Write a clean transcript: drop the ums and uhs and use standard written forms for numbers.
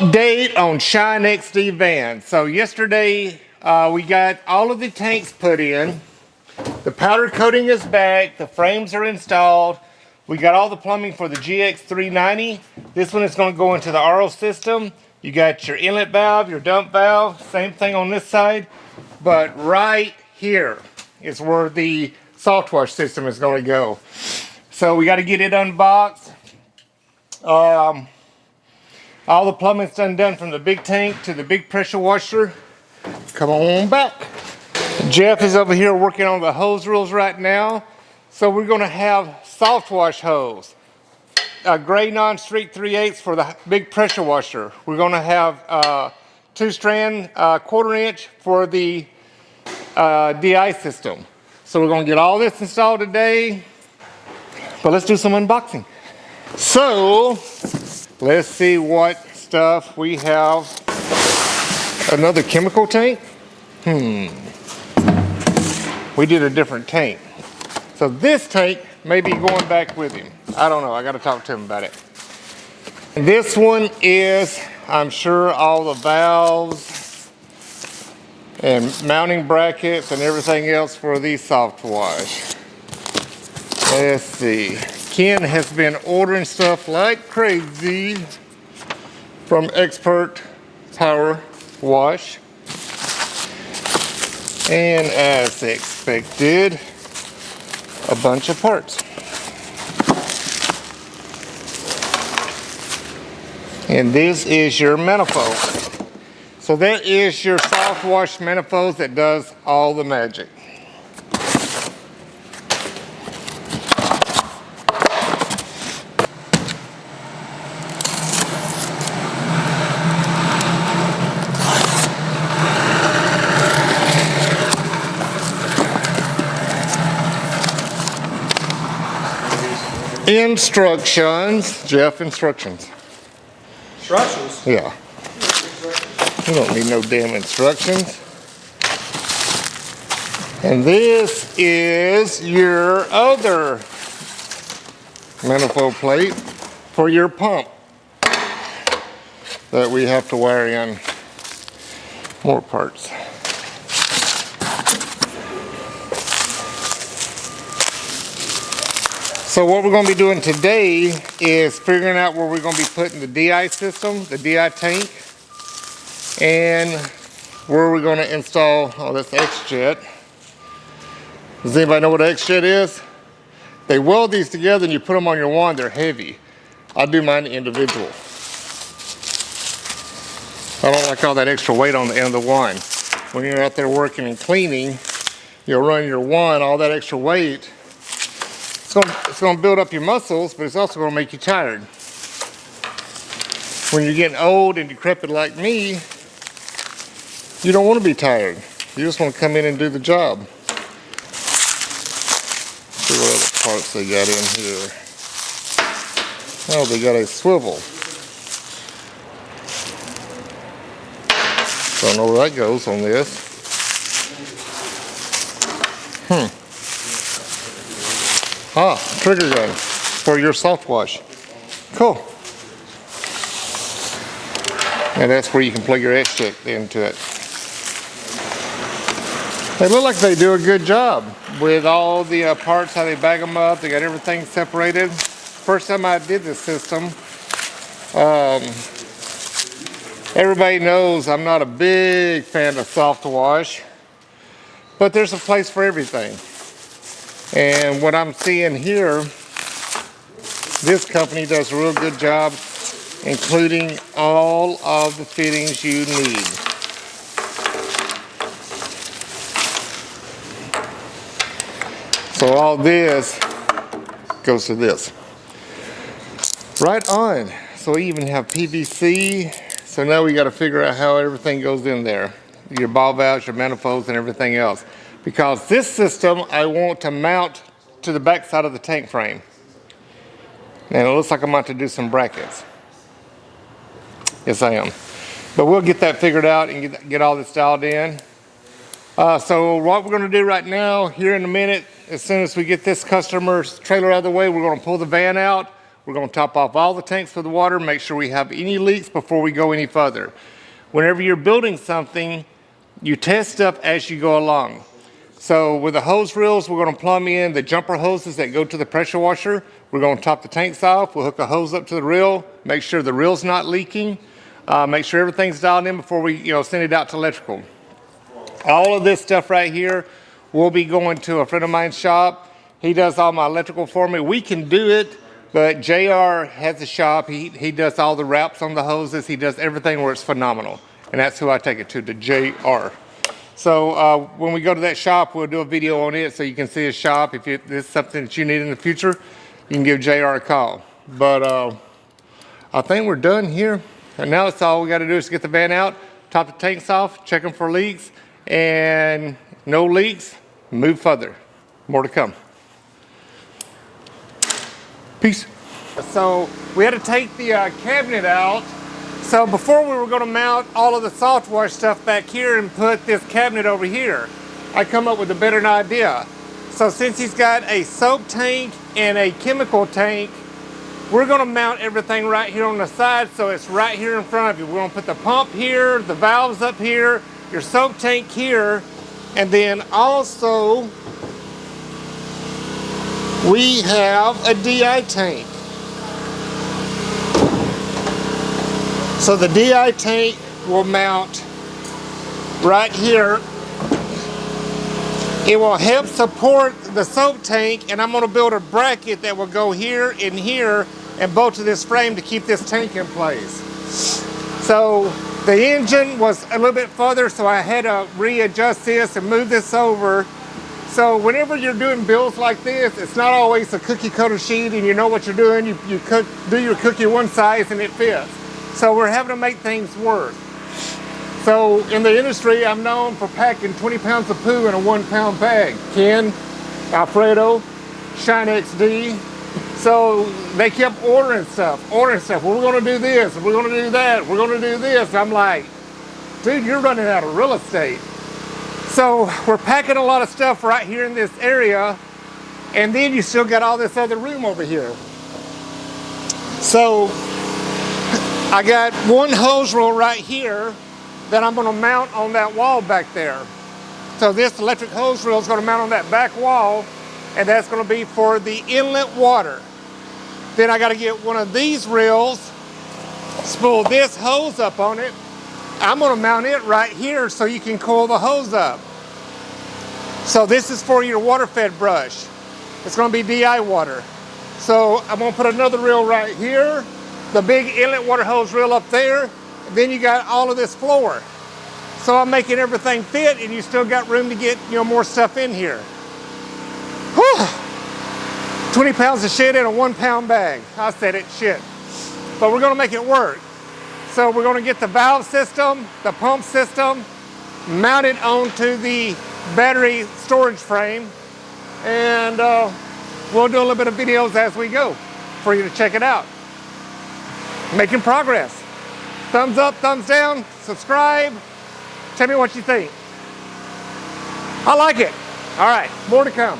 Update on ShineXD van. So yesterday we got all of the tanks put in. The powder coating is back. The frames are installed. We got all the plumbing for the GX390. This one is going to go into the RO system. You got your inlet valve, your dump valve. Same thing on this side. But right here is where the SOFTWASH system is going to go. So we got to get it unboxed. All the plumbing's done from the big tank to the big pressure washer. Come on back. Jeff is over here working on the hose reels right now. So we're going to have SOFTWASH hose. A gray non-streak 3/8 for the big pressure washer. We're going to have 2-strand 1/4 inch for the DI system. So we're going to get all this installed today. But let's do some unboxing. So let's see what stuff we have. Another chemical tank? We did a different tank. So this tank may be going back with him. I don't know, I gotta talk to him about it. And this one is, I'm sure, all the valves and mounting brackets and everything else for the SOFTWASH. Let's see. Ken has been ordering stuff like crazy from Expert Power Wash. And as expected, a bunch of parts. And this is your manifold. So that is your SOFTWASH manifold that does all the magic. Instructions. Jeff, instructions. Instructions? Yeah. You don't need no damn instructions. And this is your other manifold plate for your pump that we have to wire in more parts. So what we're going to be doing today is figuring out where we're going to be putting the DI system, the DI tank, and where we're going to install, oh, that's X-Jet. Does anybody know what an X-Jet is? They weld these together and you put them on your wand, they're heavy. I do mine individual. I don't like all that extra weight on the end of the wand. When you're out there working and cleaning, you'll run your wand, all that extra weight, it's going to build up your muscles, but it's also going to make you tired. When you're getting old and decrepit like me, you don't want to be tired. You just want to come in and do the job. See what other parts they got in here. Oh, they got a swivel. Don't know where that goes on this. Trigger gun for your SOFTWASH. Cool. And that's where you can plug your X-Jet into it. They look like they do a good job with all the parts, how they bag them up. They got everything separated. First time I did this system, everybody knows I'm not a big fan of SOFTWASH, but there's a place for everything. And what I'm seeing here, this company does a real good job including all of the fittings you need. So all this goes to this. Right on. So we even have PVC. So now we got to figure out how everything goes in there. Your ball valves, your manifolds, and everything else. Because this system I want to mount to the back side of the tank frame. And it looks like I'm about to do some brackets. Yes, I am. But we'll get that figured out and get all this dialed in. So what we're going to do right now, here in a minute, as soon as we get this customer's trailer out of the way, we're going to pull the van out. We're gonna top off all the tanks with water, make sure we have any leaks before we go any further. Whenever you're building something, you test stuff as you go along. So with the hose reels, we're gonna plumb in the jumper hoses that go to the pressure washer. We're gonna top the tanks off. We'll hook a hose up to the reel, make sure the reel's not leaking, make sure everything's dialed in before we send it out to electrical. All of this stuff right here will be going to a friend of mine's shop. He does all my electrical for me. We can do it, but JR has a shop. He does all the wraps on the hoses. He does everything where it's phenomenal. And that's who I take it to JR. So when we go to that shop, we'll do a video on it so you can see his shop. If this is something that you need in the future, you can give JR a call. But I think we're done here. And now it's all we got to do is get the van out, top the tanks off, check them for leaks, and no leaks, move further. More to come. Peace. So we had to take the cabinet out. So before we were going to mount all of the SOFTWASH stuff back here and put this cabinet over here, I come up with a better idea. So since he's got a soap tank and a chemical tank, we're going to mount everything right here on the side, so it's right here in front of you. We're going to put the pump here, the valves up here, your soap tank here, and then also we have a DI tank. So the DI tank will mount right here. It will help support the soap tank, and I'm going to build a bracket that will go here and here and bolt to this frame to keep this tank in place. So the engine was a little bit further, so I had to readjust this and move this over. So whenever you're doing builds like this, it's not always a cookie cutter sheet and you know what you're doing. You do your cookie one size and it fits. So we're having to make things work. So in the industry, I'm known for packing 20 pounds of poo in a 1 pound bag. Ken, Alfredo, ShineXD. So they kept ordering stuff. Well, we're gonna do this, we're gonna do that, we're gonna do this. I'm like, dude, you're running out of real estate. So we're packing a lot of stuff right here in this area, and then you still got all this other room over here. So I got one hose reel right here that I'm gonna mount on that wall back there. So this electric hose reel is gonna mount on that back wall, and that's gonna be for the inlet water. Then I gotta get one of these reels, spool this hose up on it. I'm gonna mount it right here so you can coil the hose up. So this is for your water fed brush. It's gonna be DI water. So I'm gonna put another reel right here, the big inlet water hose reel up there, and then you got all of this floor. So I'm making everything fit, and you still got room to get more stuff in here. Whew. 20 pounds of shit in a 1 pound bag. I said it, shit. But we're gonna make it work. So we're gonna get the valve system, the pump system, mounted onto the battery storage frame, and we'll do a little bit of videos as we go for you to check it out. Making progress. Thumbs up, thumbs down, subscribe. Tell me what you think. I like it. All right, more to come.